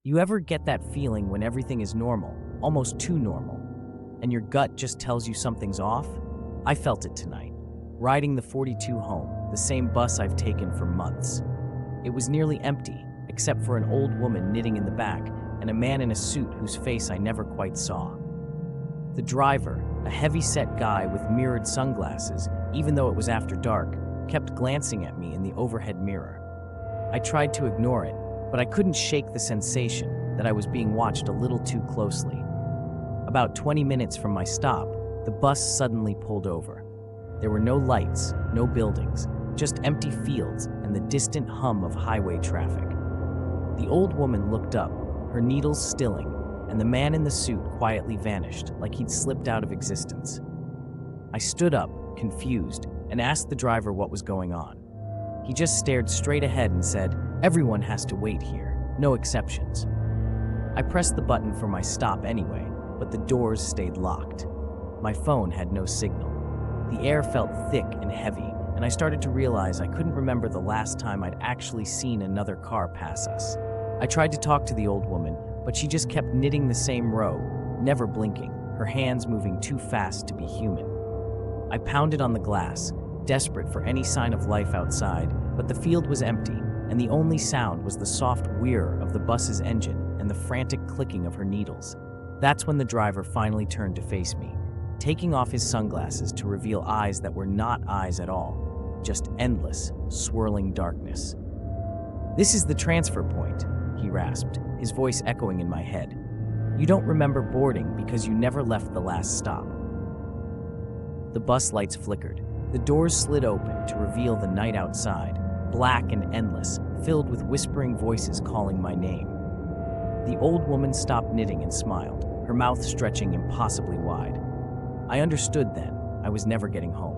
You ever get that feeling when everything is normal, almost too normal, and your gut just tells you something's off? I felt it tonight, riding the 42 home, the same bus I've taken for months. It was nearly empty, except for an old woman knitting in the back and a man in a suit whose face I never quite saw. The driver, a heavy-set guy with mirrored sunglasses, even though it was after dark, kept glancing at me in the overhead mirror. I tried to ignore it, but I couldn't shake the sensation that I was being watched a little too closely. About 20 minutes from my stop, the bus suddenly pulled over. There were no lights, no buildings, just empty fields and the distant hum of highway traffic. The old woman looked up, her needles stilling, and the man in the suit quietly vanished, like he'd slipped out of existence. I stood up, confused, and asked the driver what was going on. He just stared straight ahead and said, "Everyone has to wait here, no exceptions." I pressed the button for my stop anyway, but the doors stayed locked. My phone had no signal. The air felt thick and heavy, and I started to realize I couldn't remember the last time I'd actually seen another car pass us. I tried to talk to the old woman, but she just kept knitting the same row, never blinking, her hands moving too fast to be human. I pounded on the glass, desperate for any sign of life outside, but the field was empty, and the only sound was the soft whir of the bus's engine and the frantic clicking of her needles. That's when the driver finally turned to face me, taking off his sunglasses to reveal eyes that were not eyes at all, just endless, swirling darkness. "This is the transfer point," he rasped, his voice echoing in my head. "You don't remember boarding because you never left the last stop." The bus lights flickered. The doors slid open to reveal the night outside, black and endless, filled with whispering voices calling my name. The old woman stopped knitting and smiled, her mouth stretching impossibly wide. I understood then I was never getting home.